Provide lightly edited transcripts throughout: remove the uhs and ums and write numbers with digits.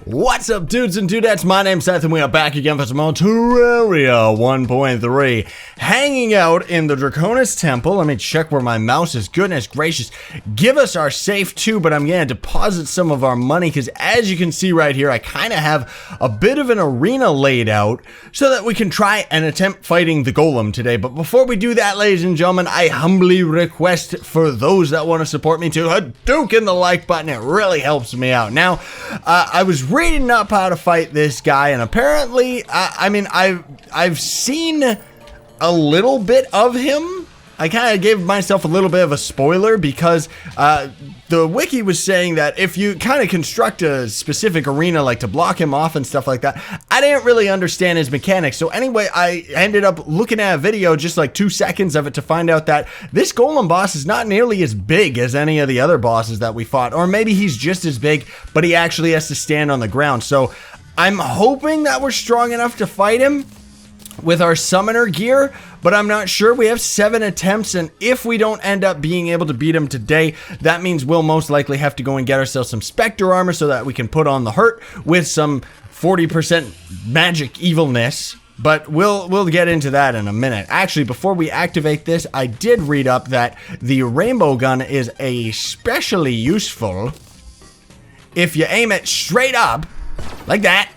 What's up, dudes and dudettes? My name's Scythe and we are back again for some more Terraria 1.3. Hanging out in the Draconis Temple. Let me check where my mouse is. Goodness gracious. Give us our safe too, but I'm gonna deposit some of our money because as you can see right here, I kind of have a bit of an arena laid out so that we can try and attempt fighting the golem today. But before we do that, ladies and gentlemen, I humbly request for those that want to support me to Hadouken the like button. It really helps me out. Now, I was reading up how to fight this guy, and apparently, I've seen a little bit of him. I kind of gave myself a little bit of a spoiler because the wiki was saying that if you kind of construct a specific arena, like to block him off and stuff like that, I didn't really understand his mechanics. So anyway, I ended up looking at a video, just like 2 seconds of it, to find out that this golem boss is not nearly as big as any of the other bosses that we fought. Or maybe he's just as big, but he actually has to stand on the ground. So I'm hoping that we're strong enough to fight him with our summoner gear, but I'm not sure. We have 7 attempts, and if we don't end up being able to beat him today, that means we'll most likely have to go and get ourselves some Spectre armor so that we can put on the hurt with some 40% magic evilness. But we'll get into that in a minute. Actually, before we activate this, I did read up that the rainbow gun is especially useful if you aim it straight up, like that.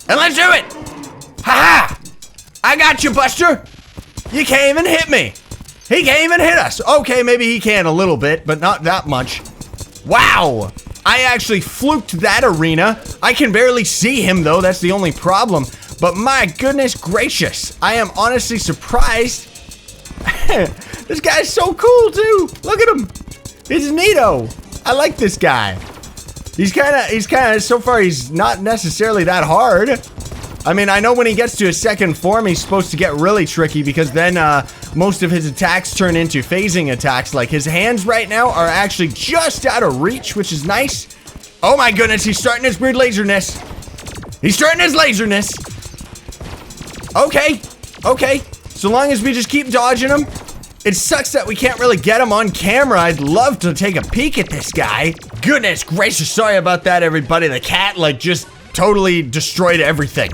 And let's do it! Ha-ha! I got you, Buster! You can't even hit me! He can't even hit us! Okay, maybe he can a little bit, but not that much. Wow! I actually fluked that arena. I can barely see him, though. That's the only problem. But my goodness gracious, I am honestly surprised. This guy's so cool, too! Look at him! He's neato! I like this guy. He's kinda, so far, he's not necessarily that hard. I mean, I know when he gets to his second form, he's supposed to get really tricky because then most of his attacks turn into phasing attacks. Like, his hands right now are actually just out of reach, which is nice. Oh my goodness, he's starting his weird laserness. He's starting his laserness. Okay, okay. So long as we just keep dodging him. It sucks that we can't really get him on camera. I'd love to take a peek at this guy. Goodness gracious, sorry about that, everybody. The cat, like, just totally destroyed everything.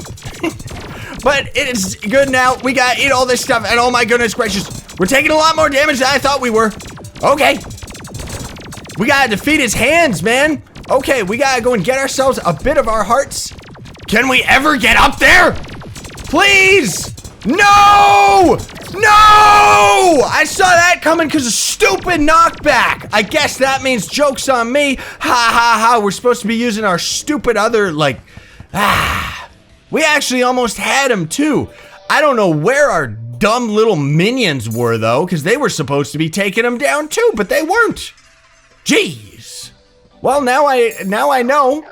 But it's good now. We gotta eat all this stuff, and oh my goodness gracious, we're taking a lot more damage than I thought we were. Okay. We gotta defeat his hands, man. Okay, we gotta go and get ourselves a bit of our hearts. Can we ever get up there? Please! No! No! I saw that coming because of stupid knockback. I guess that means joke's on me. Ha ha ha. We're supposed to be using our stupid other, like, we actually almost had him too. I don't know where our dumb little minions were though, because they were supposed to be taking him down too, but they weren't. Jeez. Well, now I know.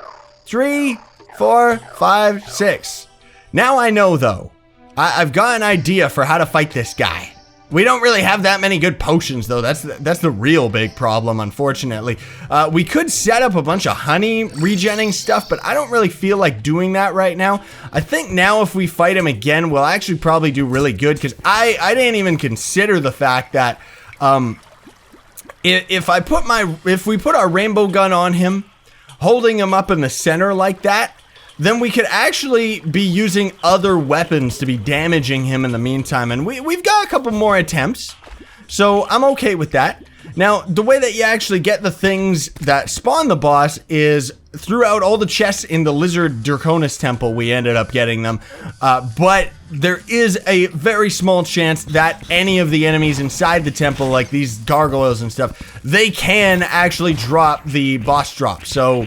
3, 4, 5, 6. Now I know though. I've got an idea for how to fight this guy. We don't really have that many good potions though. That's the real big problem, unfortunately. We could set up a bunch of honey regenning stuff, but I don't really feel like doing that right now. I think now if we fight him again, we'll actually probably do really good because I didn't even consider the fact that if we put our rainbow gun on him, holding him up in the center like that, then we could actually be using other weapons to be damaging him in the meantime. And we've got a couple more attempts, so I'm okay with that. Now, the way that you actually get the things that spawn the boss is throughout all the chests in the Lizard Draconis Temple, we ended up getting them. But there is a very small chance that any of the enemies inside the temple, like these gargoyles and stuff, they can actually drop the boss drop. So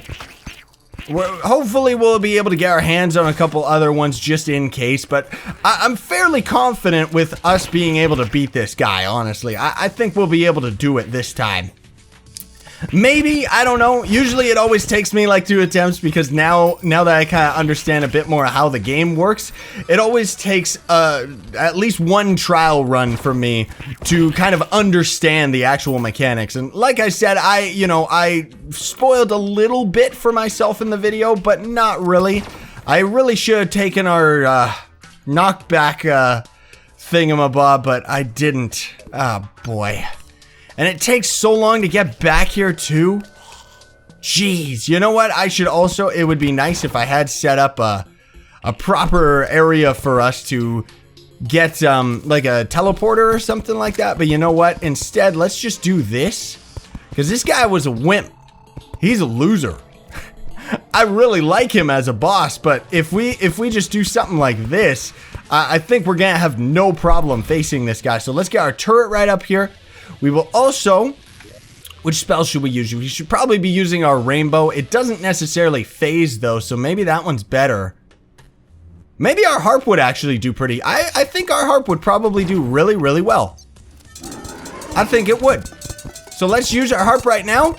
hopefully we'll be able to get our hands on a couple other ones just in case, but I'm fairly confident with us being able to beat this guy, honestly. I think we'll be able to do it this time. Maybe, I don't know. Usually it always takes me like 2 attempts because now that I kind of understand a bit more how the game works, it always takes at least 1 trial run for me to kind of understand the actual mechanics. And like I said, I spoiled a little bit for myself in the video, but not really. I really should have taken our knockback thingamabob, but I didn't. Oh boy. And it takes so long to get back here too. Jeez, you know what? I should also, it would be nice if I had set up a proper area for us to get like a teleporter or something like that. But you know what? Instead, let's just do this. Because this guy was a wimp. He's a loser. I really like him as a boss, but if we just do something like this, I think we're gonna have no problem facing this guy. So let's get our turret right up here. We will also, which spell should we use? We should probably be using our rainbow. It doesn't necessarily phase though, so maybe that one's better. Maybe our harp would actually do pretty. I think our harp would probably do really, really well. I think it would. So let's use our harp right now.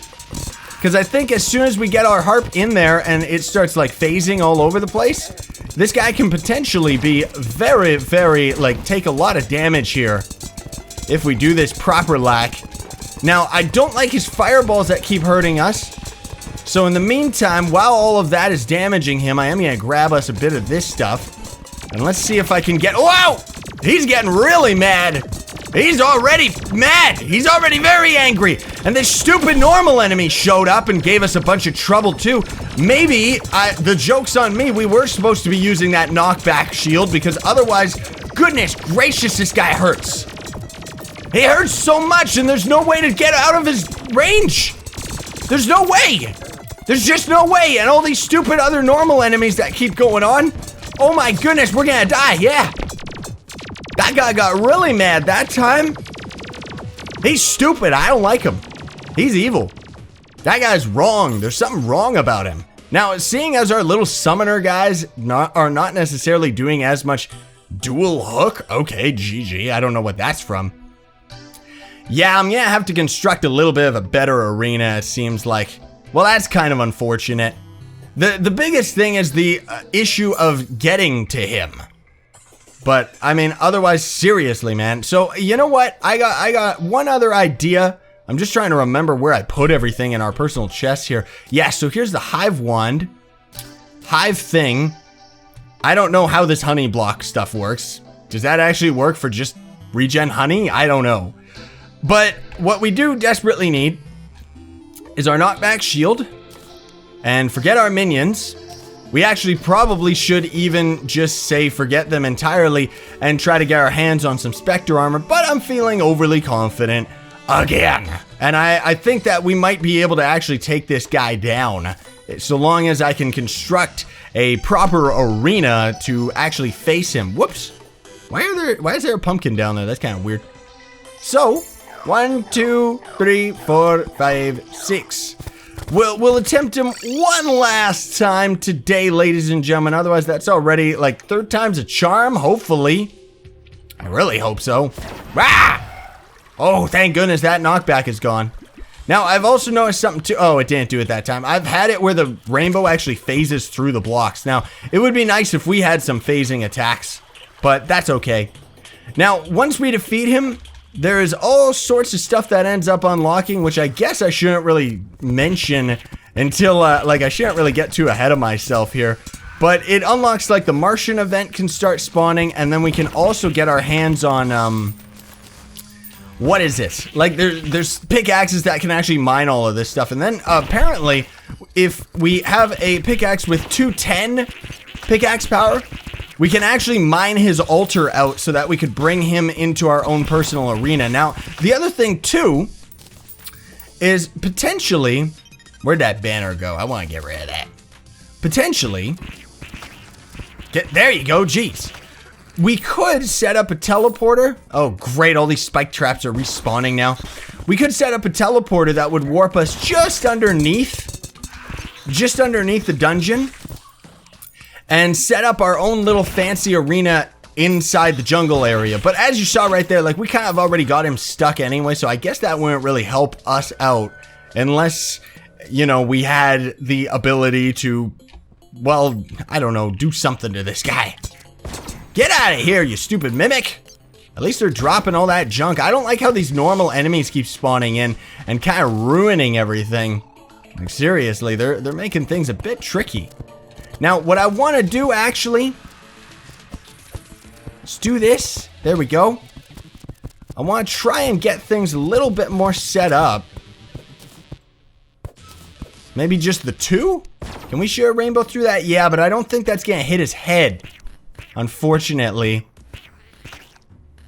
Because I think as soon as we get our harp in there and it starts like phasing all over the place, this guy can potentially be very, very, like, take a lot of damage here if we do this proper lack. Now, I don't like his fireballs that keep hurting us. So in the meantime, while all of that is damaging him, I am going to grab us a bit of this stuff. And let's see if I can get... Wow! He's getting really mad. He's already mad. He's already very angry. And this stupid normal enemy showed up and gave us a bunch of trouble too. Maybe the joke's on me. We were supposed to be using that knockback shield because otherwise, goodness gracious, this guy hurts. He hurts so much and there's no way to get out of his range. There's no way. There's just no way. And all these stupid other normal enemies that keep going on. Oh my goodness, we're gonna die. Yeah. That guy got really mad that time. He's stupid. I don't like him. He's evil. That guy's wrong. There's something wrong about him. Now, seeing as our little summoner guys are not necessarily doing as much dual hook. Okay, GG. I don't know what that's from. Yeah, I'm gonna have to construct a little bit of a better arena, it seems like. Well, that's kind of unfortunate. The biggest thing is the issue of getting to him. But, I mean, otherwise, seriously, man. So, you know what? I got one other idea. I'm just trying to remember where I put everything in our personal chest here. Yeah, so here's the hive wand. Hive thing. I don't know how this honey block stuff works. Does that actually work for just regen honey? I don't know. But what we do desperately need is our knockback shield. And forget our minions. We actually probably should even just say forget them entirely and try to get our hands on some Spectre armor, but I'm feeling overly confident again. And I think that we might be able to actually take this guy down, so long as I can construct a proper arena to actually face him. Whoops. Why is there a pumpkin down there? That's kind of weird. So, 1, 2, 3, 4, 5, 6. We'll attempt him one last time today, ladies and gentlemen. Otherwise, that's already like 3rd time's a charm, hopefully. I really hope so. Ah! Oh, thank goodness that knockback is gone. Now, I've also noticed something too. Oh, it didn't do it that time. I've had it where the rainbow actually phases through the blocks. Now, it would be nice if we had some phasing attacks, but that's okay. Now, once we defeat him, there is all sorts of stuff that ends up unlocking, which I guess I shouldn't really mention until, like, I shouldn't really get too ahead of myself here. But it unlocks, like, the Martian event can start spawning, and then we can also get our hands on, what is it? Like, there's pickaxes that can actually mine all of this stuff. And then, apparently, if we have a pickaxe with 210 pickaxe power, we can actually mine his altar out so that we could bring him into our own personal arena. Now, the other thing, too, is potentially... Where'd that banner go? I want to get rid of that. Potentially... There you go, jeez. We could set up a teleporter. Oh, great, all these spike traps are respawning now. We could set up a teleporter that would warp us just underneath the dungeon. And set up our own little fancy arena inside the jungle area. But as you saw right there, like, we kind of already got him stuck anyway, so I guess that wouldn't really help us out. Unless, you know, we had the ability to, well, I don't know, do something to this guy. Get out of here, you stupid mimic! At least they're dropping all that junk. I don't like how these normal enemies keep spawning in and kind of ruining everything. Like, seriously, they're making things a bit tricky. Now, what I want to do, actually, let's do this. There we go. I want to try and get things a little bit more set up. Maybe just the 2? Can we share a rainbow through that? Yeah, but I don't think that's gonna hit his head, unfortunately.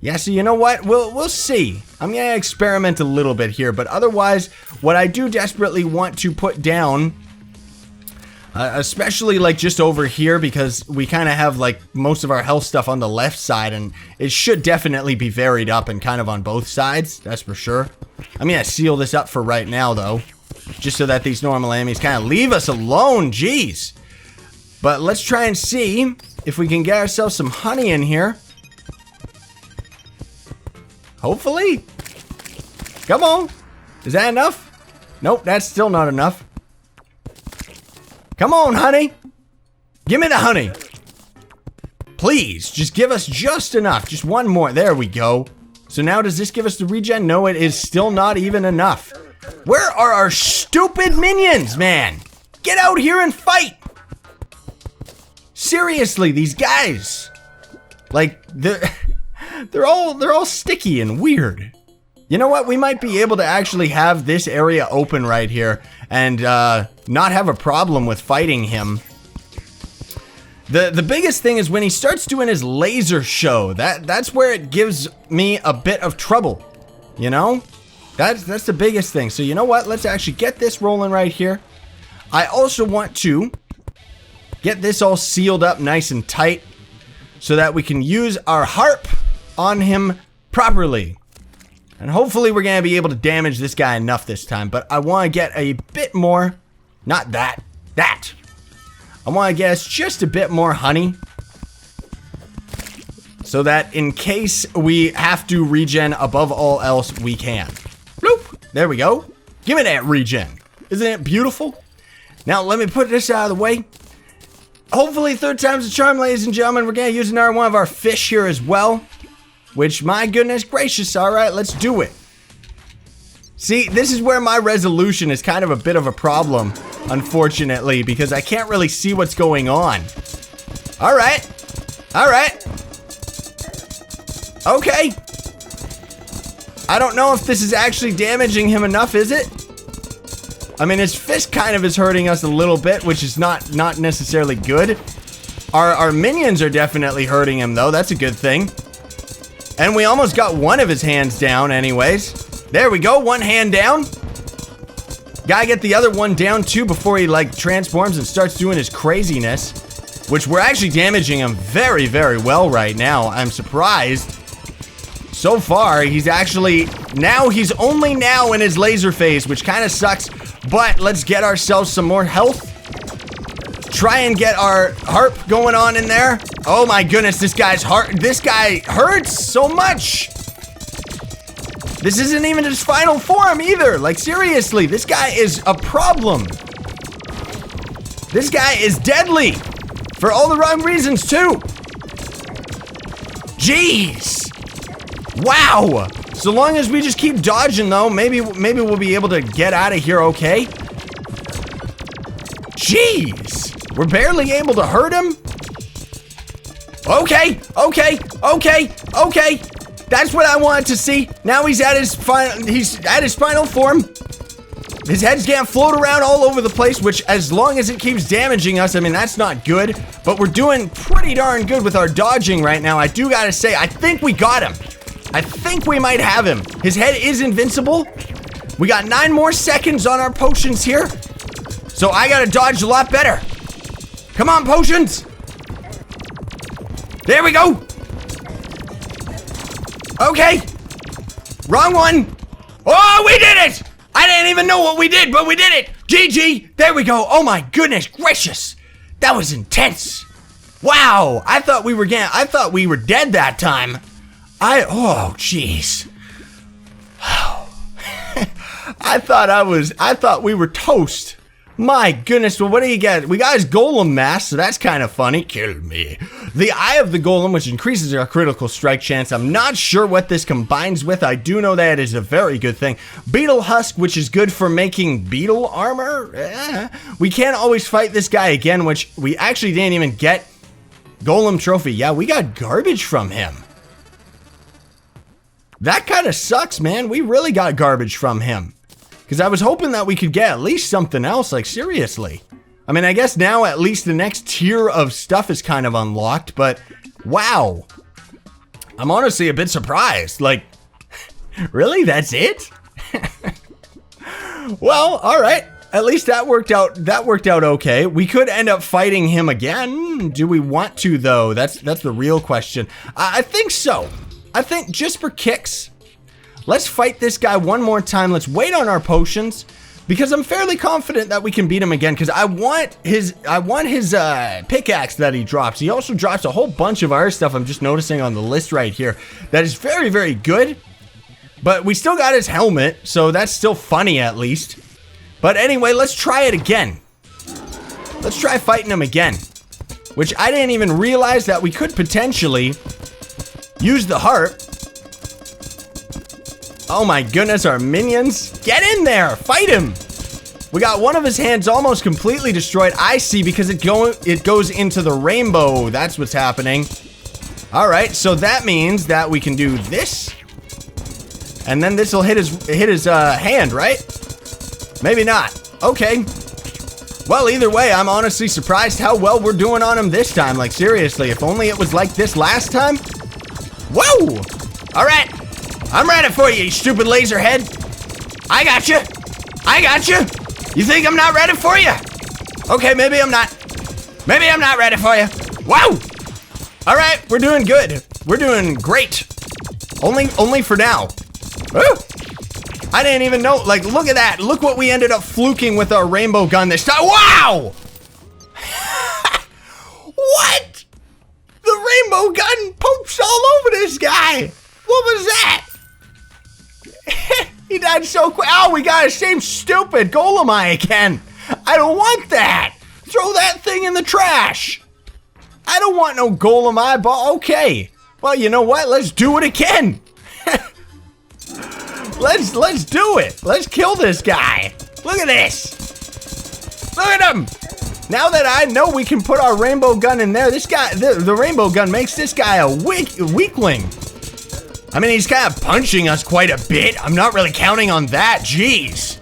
Yeah, so you know what? We'll see. I'm gonna experiment a little bit here, but otherwise, what I do desperately want to put down, especially like just over here, because we kind of have like most of our health stuff on the left side, and it should definitely be varied up and kind of on both sides, that's for sure. I'm gonna seal this up for right now, though, just so that these normal enemies kind of leave us alone. Jeez. But let's try and see if we can get ourselves some honey in here. Hopefully. Come on. Is that enough? Nope, that's still not enough. Come on, honey. Give me the honey. Please, just give us just enough. Just one more. There we go. So now does this give us the regen? No, it is still not even enough. Where are our stupid minions, man? Get out here and fight. Seriously, these guys. Like, they're all sticky and weird. You know what? We might be able to actually have this area open right here and not have a problem with fighting him. The biggest thing is when he starts doing his laser show. That's where it gives me a bit of trouble. You know? That's the biggest thing. So you know what? Let's actually get this rolling right here. I also want to get this all sealed up nice and tight so that we can use our harp on him properly. And hopefully we're going to be able to damage this guy enough this time. But I want to get a bit more. Not that. That. I want to get us just a bit more honey. So that in case we have to regen above all else, we can. Bloop. There we go. Give me that regen. Isn't it beautiful? Now let me put this out of the way. Hopefully third time's a charm, ladies and gentlemen. We're going to use another one of our fish here as well. Which, my goodness gracious, alright, let's do it. See, this is where my resolution is kind of a bit of a problem, unfortunately, because I can't really see what's going on. Alright. Alright. Okay. I don't know if this is actually damaging him enough, is it? I mean, his fist kind of is hurting us a little bit, which is not necessarily good. Our minions are definitely hurting him, though. That's a good thing. And we almost got one of his hands down anyways. There we go, one hand down. Gotta get the other one down too before he like transforms and starts doing his craziness. Which we're actually damaging him very, very well right now. I'm surprised. So far, he's actually, now he's only now in his laser phase, which kind of sucks. But let's get ourselves some more health. Try and get our harp going on in there. Oh my goodness, this guy hurts so much. This isn't even his final form either. Like seriously, this guy is a problem. This guy is deadly for all the wrong reasons too. Jeez. Wow. So long as we just keep dodging though, maybe we'll be able to get out of here okay. Jeez. We're barely able to hurt him. Okay. That's what I wanted to see. Now he's at his final form. His head's getting float around all over the place, which as long as it keeps damaging us, I mean, that's not good. But we're doing pretty darn good with our dodging right now. I do gotta say, I think we got him. I think we might have him. His head is invincible. We got 9 more seconds on our potions here. So I gotta dodge a lot better. Come on, potions! There we go! Okay! Wrong one! Oh, we did it! I didn't even know what we did, but we did it! GG! There we go! Oh my goodness gracious! That was intense! Wow! I thought we were dead that time. Oh, jeez. I thought we were toast. My goodness, well, what do you get? We got his golem mask, so that's kind of funny. Kill me. The Eye of the Golem, which increases our critical strike chance. I'm not sure what this combines with. I do know that it is a very good thing. Beetle Husk, which is good for making beetle armor. We can't always fight this guy again, which we actually didn't even get. Golem trophy. Yeah, we got garbage from him. That kind of sucks, man. We really got garbage from him. Because I was hoping that we could get at least something else, like seriously. I mean, I guess now at least the next tier of stuff is kind of unlocked, but wow. I'm honestly a bit surprised. Like, really? That's it? Well, all right. At least that worked out okay. We could end up fighting him again. Do we want to though? That's the real question. I think so. I think just for kicks, let's fight this guy one more time. Let's wait on our potions. Because I'm fairly confident that we can beat him again, because I want his pickaxe that he drops. He also drops a whole bunch of our stuff I'm just noticing on the list right here. That is very, very good. But we still got his helmet, so that's still funny at least. But anyway, let's try it again. Let's try fighting him again. Which I didn't even realize that we could potentially use the heart. Oh my goodness, our minions. Get in there, fight him. We got one of his hands almost completely destroyed. I see, because it goes into the rainbow. That's what's happening. All right, so that means that we can do this. And then this will hit his hand, right? Maybe not. Okay. Well, either way, I'm honestly surprised how well we're doing on him this time. Like, seriously, if only it was like this last time. Whoa! All right. I'm ready for you, you stupid laser head. I got you. I got you. You think I'm not ready for you? Okay, maybe I'm not. Maybe I'm not ready for you. Whoa! All right, we're doing good. We're doing great. Only for now. Woo! I didn't even know. Like, look at that. Look what we ended up fluking with our rainbow gun this time. Wow! What? The rainbow gun pokes all over this guy. What was that? He died so quick. Oh, we got the same stupid golem eye again. I don't want that. Throw that thing in the trash. I don't want no golem eyeball. Okay. Well, you know what? Let's do it again. Let's do it. Let's kill this guy. Look at this. Look at him. Now that I know we can put our rainbow gun in there, this guy, the rainbow gun makes this guy a weakling. I mean, he's kind of punching us quite a bit. I'm not really counting on that. Jeez.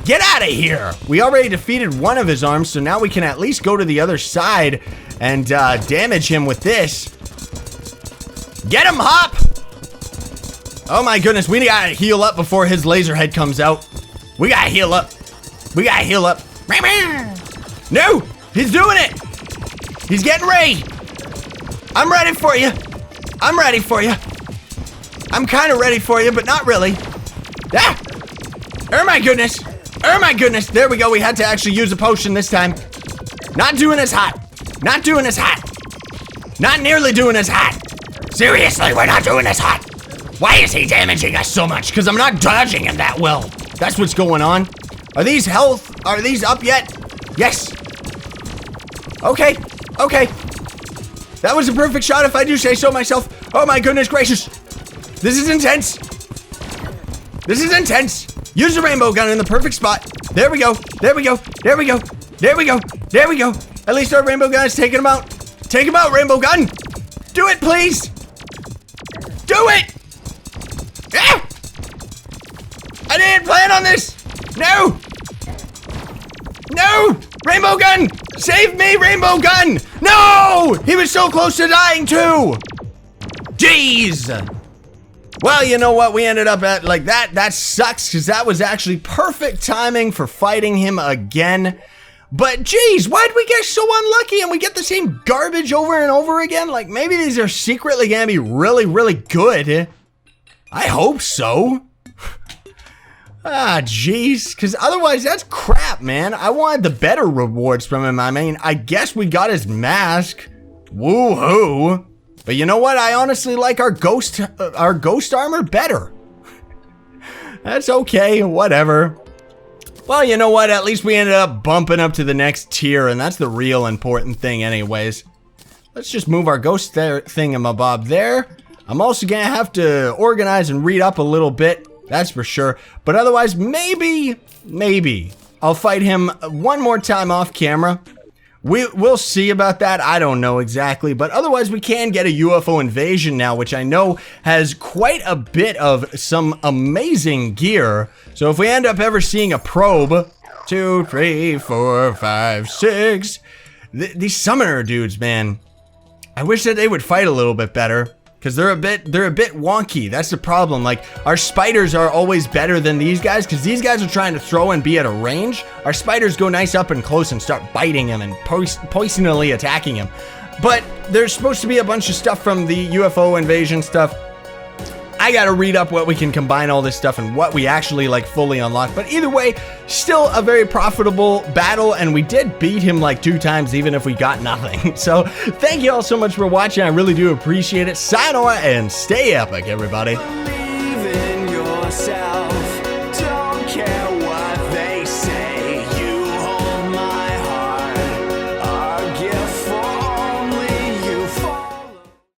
Get out of here. We already defeated one of his arms, so now we can at least go to the other side and damage him with this. Get him, Hop. Oh my goodness, we gotta heal up before his laser head comes out. We gotta heal up. We gotta heal up. No, he's doing it. He's getting ready. I'm ready for you. I'm ready for you. I'm kind of ready for you, but not really. Ah! Oh my goodness. Oh my goodness. There we go. We had to actually use a potion this time. Not doing as hot. Not doing as hot. Not nearly doing as hot. Seriously, we're not doing as hot. Why is he damaging us so much? Because I'm not dodging him that well. That's what's going on. Are these health? Are these up yet? Yes. Okay. Okay. That was a perfect shot if I do say so myself. Oh my goodness gracious. This is intense. This is intense. Use the rainbow gun in the perfect spot. There we go. There we go. There we go. There we go. There we go. At least our rainbow gun is taking him out. Take him out, rainbow gun. Do it, please. Do it. Ah! I didn't plan on this. No. No. Rainbow gun. Save me, rainbow gun. No. He was so close to dying too. Jeez. Well, you know what? We ended up at like that. That sucks because that was actually perfect timing for fighting him again. But geez, why'd we get so unlucky and we get the same garbage over and over again? Like maybe these are secretly gonna be really, really good. I hope so. Ah, geez, because otherwise that's crap, man. I wanted the better rewards from him. I mean, I guess we got his mask. Woo-hoo. But you know what? I honestly like our ghost armor better. That's okay, whatever. Well, you know what? At least we ended up bumping up to the next tier, and that's the real important thing anyways. Let's just move our ghost thingamabob there. I'm also gonna have to organize and read up a little bit, that's for sure. But otherwise, maybe I'll fight him one more time off camera. We'll see about that. I don't know exactly, but otherwise we can get a UFO invasion now, which I know has quite a bit of some amazing gear. So if we end up ever seeing a probe, 2, 3, 4, 5, 6, these summoner dudes, man, I wish that they would fight a little bit better. Because they're a bit wonky. That's the problem. Like, our spiders are always better than these guys, because these guys are trying to throw and be at a range. Our spiders go nice up and close and start biting him and poisonally attacking him. But there's supposed to be a bunch of stuff from the UFO invasion stuff. I gotta read up what we can combine all this stuff and what we actually like fully unlock. But either way, still a very profitable battle, and we did beat him like 2 times even if we got nothing. So thank you all so much for watching. I really do appreciate it. Sayonara and stay epic, everybody. Believe in yourself.